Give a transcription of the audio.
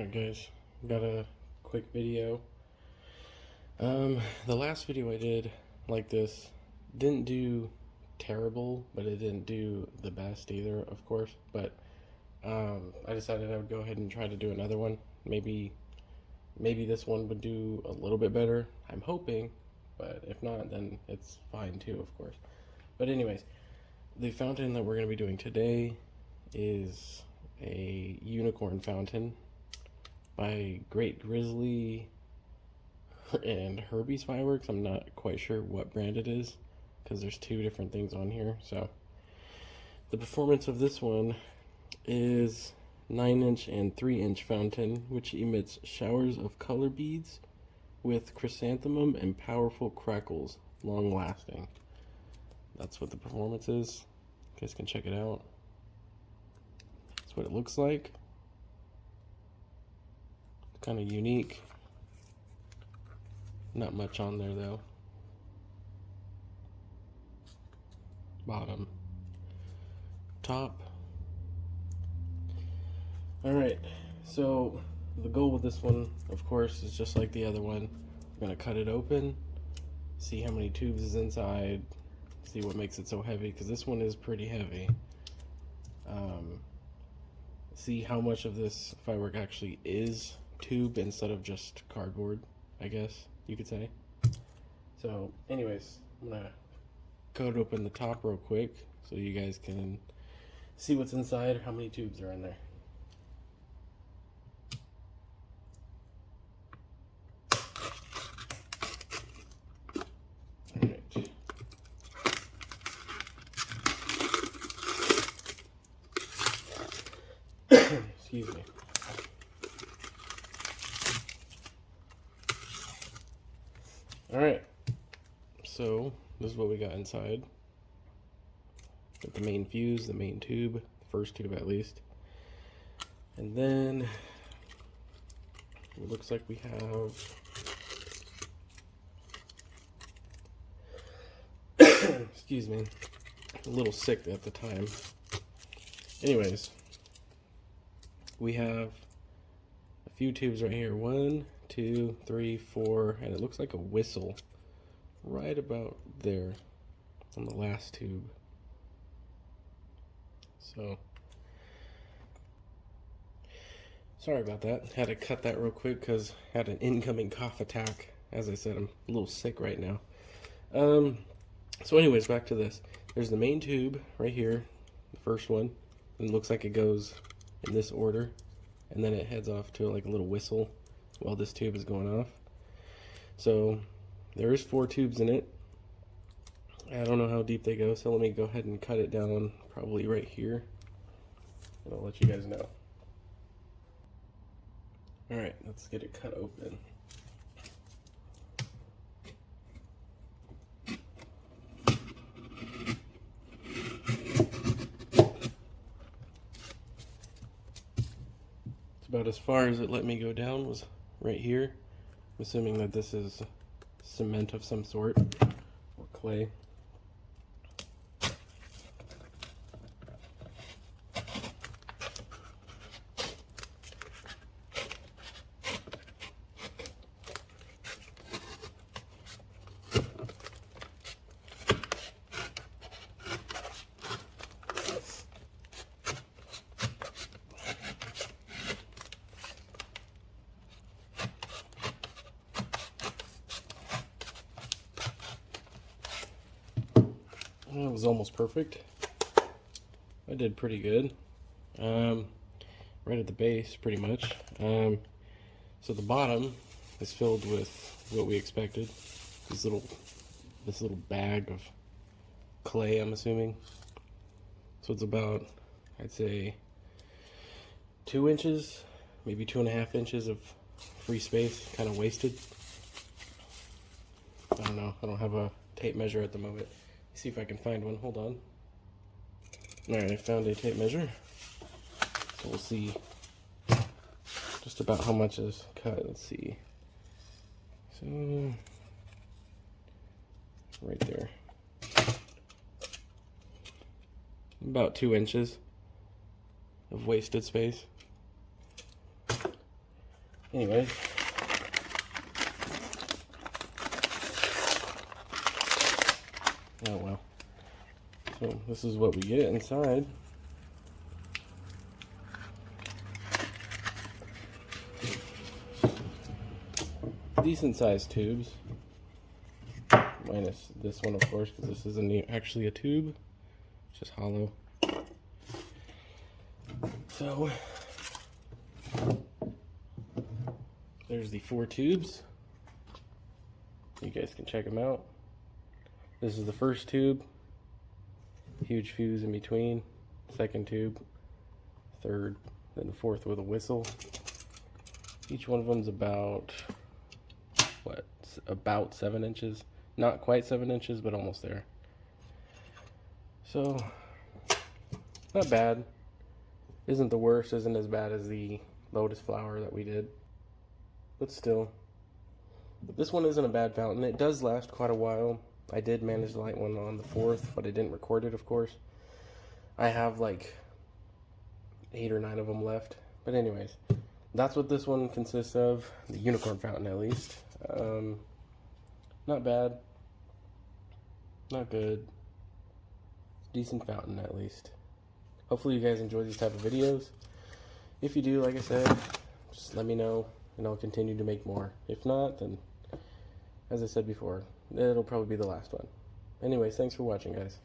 Alright guys, got a quick video. The last video I did like this didn't do terrible, but it didn't do the best either, of course. But I decided I would go ahead and try to do another one. Maybe this one would do a little bit better. I'm hoping, but if not, then it's fine too, of course. But anyways, the fountain that we're going to be doing today is a unicorn fountain by Grizzly and Herbie's Fireworks. I'm not quite sure what brand it is because there's two different things on here. So the performance of this one is 9-inch and 3-inch fountain, which emits showers of color beads with chrysanthemum and powerful crackles, long lasting. That's what the performance is. You guys can check it out. That's what it looks like. Kind of unique. Not much on there though. Bottom. Top. Alright, so the goal with this one, of course, is just like the other one. We're going to cut it open, see how many tubes is inside, see what makes it so heavy, because this one is pretty heavy. See how much of this firework actually is tube instead of just cardboard, I guess you could say. So anyways, I'm gonna cut open the top real quick so you guys can see what's inside, how many tubes are in there. Alright. Excuse me. Alright, so this is what we got inside. Got the main fuse, the main tube, the first tube at least. And then it looks like we have excuse me, a little sick at the time. Anyways, we have a few tubes right here. 1, 2, 3, 4, and it looks like a whistle right about there on the last tube. So sorry about that. Had to cut that real quick because I had an incoming cough attack. As I said, I'm a little sick right now. So anyways, back to this. There's the main tube right here, the first one. And it looks like it goes in this order, and then it heads off to like a little whistle while this tube is going off. So there is 4 tubes in it. I don't know how deep they go, so let me go ahead and cut it down probably right here, and I'll let you guys know. Alright, let's get it cut open. About as far as it let me go down was right here. I'm assuming that this is cement of some sort or clay. It was almost perfect. I did pretty good. Right at the base, pretty much. So the bottom is filled with what we expected. This little bag of clay, I'm assuming. So it's about, I'd say, 2 inches, maybe 2.5 inches of free space, kind of wasted. I don't know. I don't have a tape measure at the moment. See if I can find one. Hold on. Alright, I found a tape measure. So we'll see just about how much is cut. Let's see. So, right there. About 2 inches of wasted space. Anyways. Oh well. So this is what we get inside. Decent sized tubes. Minus this one, of course, because this isn't actually a tube. It's just hollow. So there's the 4 tubes. You guys can check them out. This is the first tube. Huge fuse in between. Second tube. Third. Then the fourth with a whistle. Each one of them's about, what? About 7 inches. Not quite 7 inches, but almost there. So, not bad. Isn't the worst. Isn't as bad as the lotus flower that we did. But still. This one isn't a bad fountain. It does last quite a while. I did manage to light one on the 4th, but I didn't record it, of course. I have like 8 or 9 of them left. But anyways, that's what this one consists of. The unicorn fountain, at least. Not bad. Not good. Decent fountain, at least. Hopefully you guys enjoy these type of videos. If you do, like I said, just let me know, and I'll continue to make more. If not, then, as I said before, it'll probably be the last one. Anyways, thanks for watching, guys.